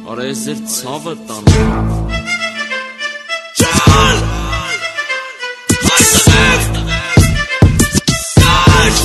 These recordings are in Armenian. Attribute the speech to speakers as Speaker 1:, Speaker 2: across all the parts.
Speaker 1: Արա ես ձեր ցավը տանում
Speaker 2: Ջան Հայցնեք Կաշ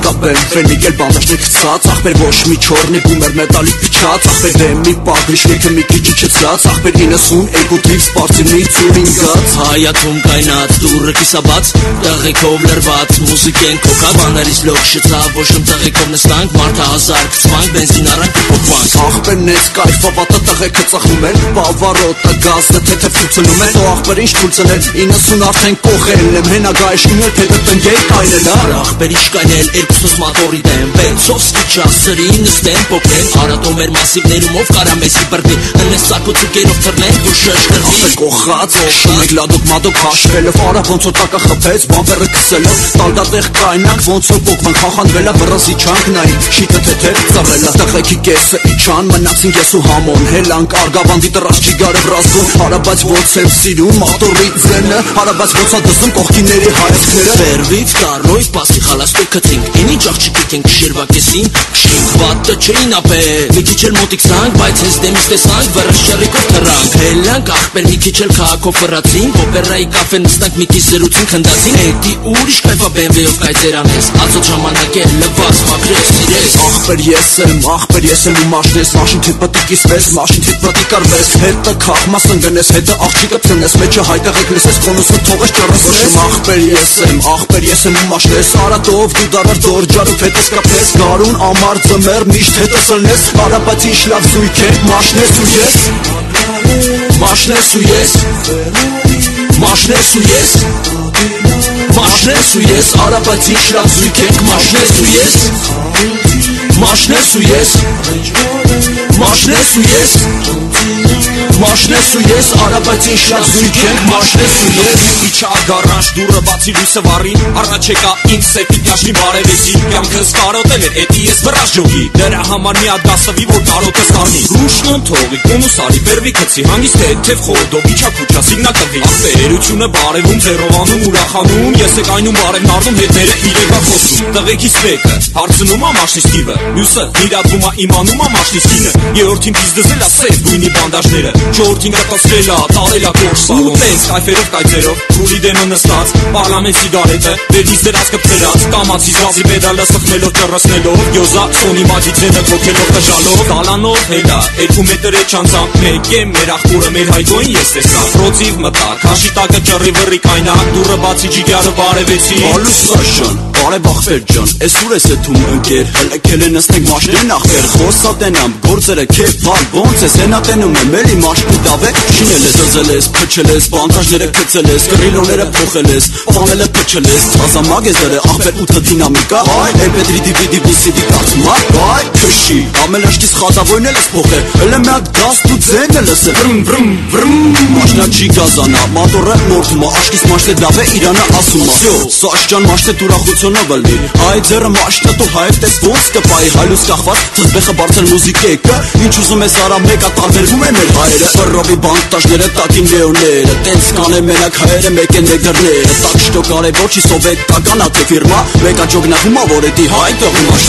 Speaker 3: Կապել, վենիկ էլ բանդաշներ խծած Ախպեր ոչ մի չորնի բումեր մետալիկ պիչած Ախպեր դեմի պագրիշ ներքը մի քիչ իջեցած Ախպեր 92 թիվ սպարծինի ծյուրինգած
Speaker 1: Հայաթում կայնած, դուրը կիսաբաց Տղեկով լրված, մուզիկեն կոկած Բաներից լոք շծավ, ոչ եմ տղեկով նստանք Մարդը հազար կծվանք, բենզին առանք կպոպանք
Speaker 3: Ախպեր նեց կայֆա վատը տղեկը ծախում են Բավարոտը գազը թեթև ծուցնում են Ո ախպեր ինչ թուլցնել, 90 արդեն կողել եմ Հենագա էշինել, թետը տնգեի կայնել
Speaker 1: Ախպեր ինչ կայնել, երկուսոս մատորի դեմ Վեցով սկիչա, սրի նստեն, պոպեն Արատում էր մասիվներում, ով կարամեսի բրդի Հնես սակոց ու կերով թրնենք, որ շշկրվի
Speaker 3: Ախպեր կողած, շում եք լադոք մադոք հաշվելով Արա ոնց որ տակը խպեց, բամվերը կսելով Տալդատեղ կայնանք, ոնց որ պոկվանք Խախանվելա բրասի չանք նայի, շիտը թեթեր ծավելա Տղեկի կեսը իչան, մնացին ես ու համոն Հելանք արգավանդի տրաշ չիգարը վրազգոն Արա բայց ոնց եմ սիրում, մատորի ձենը Արա բայց ոնց ա դզում կողքիների հայացքները
Speaker 1: Վերվից կարոյվ, պասի խալաստոյ կթինք Ինի աղջիկիկ ենք շիրվա կեսին Շինք վատը չէին ապել Մի քիչ էլ մոտիկ սանք, բայց հենց դեմից տեսանք Վրաշ չարիկով թրանք Հելանք աղպեր մի քիչ էլ քաղաքով վրացին Օպերայի կաֆե նստանք մի քիչ զրուցին խնդացին Էդի ուրիշ կայվա բենվեով կայցերանես Ածոտ ժամանակ է լվաց մակրես սիրես
Speaker 3: Ախպեր ես եմ ու մաշնես Մաշին թիտ պտիկիս վես, մաշին թիտ պտիկ արվես Հետը կաղ մասն գնես, հետը աղջիկը ծնես Մեջը հայտեղեք լսես, կոնուսը թողես ճարասես Ախպեր ես եմ ու մաշնես Արատով դու դարար դորջարու հետս կապես Գարուն ամար ձմեր միշտ հետս ըլնես Արա բայց ինչ լավ զույք ենք, մաշնես ու ես Մաշնես ու ես Մաշնես ու ես Մաշնես ու ես Արա բայց ինչ լավ զույք ենք, մաշնես ու ես Մաշնես ու ես Մաշնես ու ես Մաշնես ու ես Արա բայց ինչ լավ զույք ենք, մաշնես ու ես
Speaker 2: Իչա գարանջ դուրը բացի լույսը վարին Առաջ եկա ինձ սեպիտ յաշնի բարևեցի Կյանքս կարոտել էր, էդի ես վրաշ ջոգի Դրա համար մի հատ դասավի, որ կարոտը ստարնի Ռուշնոն թողի, կոնուսարի, բերվի կծի Հանգիստ թեթև խորդով, իչա կուչա, սիգնա կվի Ախպերությունը բարևում, ձերովանում, ուրախանում Ես եկ այնում բարևն արդում, հետները իրեկա խոսում Տղեկիս վեկը, հարցնում ա մաշնիս տիվը Մյուսը հիրատվում ա իմանում ա մաշնիս կինը Երորդին պիզ դզել ա սև գույնի բանդաժները Չորդին կտասրել ա, տարել ա կորշ սալոն Տենց կայֆերով կայցերով, ռուլի դեմը նստած Պարլամենտ սիգարետը, վերից դրած կպցերած Կամացի զազի պեդալը սխմելով ճռսնելով Յոզա սոնի մաջի ձենը կոքելով տժալով Դալանով հելա, 2 մետր է չանցանք Մեկ է մեր աղբուրը մեր հայգոյին ես տեսա Պրոցիվ մտակ, հաշի տակը ճռի վռի կայնակ Դուրը բացի ջիգյարը բարևեցի
Speaker 3: Ալուս սաշան, բարև ախպեր ջան Ես ուր ես էթում ընկեր, հլեկել են նստենք մաշնեն ախպեր Խոսատենամ, գործերը քեվ բար, ոնց ես հենատենում եմ Էլի մաշնի դավեք, շինել ես, զզել ես, փչել ես Բանտաժները կծել ես, կրիլոները փոխել ես Պաները փչել ես, ազամագեզերը ախպեր 8 դինամիկա Էպետրի դիպիդի բիսիդի կարծմա Քշի, ամելաշկիս խատավոյն էլ ես փոխել Էլ եմ միատ գազ դու ձեն էլ ես Վրմ, վրմ, վրմ Մաշնա չի գազանա, մատորը նորդում ա Աշկիս մաշտե դավ է իրանը ասում ա Սաշ ջան մաշտե տուրախությունը վլնի Հայ ձերը մաշտը տու հայև տես ոնց կպայի Հայլուս կախված, թզբեխը բարձր մուզիկեկը Ինչ ուզում ես արա մեկա տարբերվում է մեր հայերը Բռովի բանտաժները տակին լեոները Տենց կանե մենակ հայերը մեկ են նեգրները Տակ շտո կարևոր չի սովետական ա թե ֆիրմա Մեկա ճոգնախում ա որ էդի հայ տողի մաշնա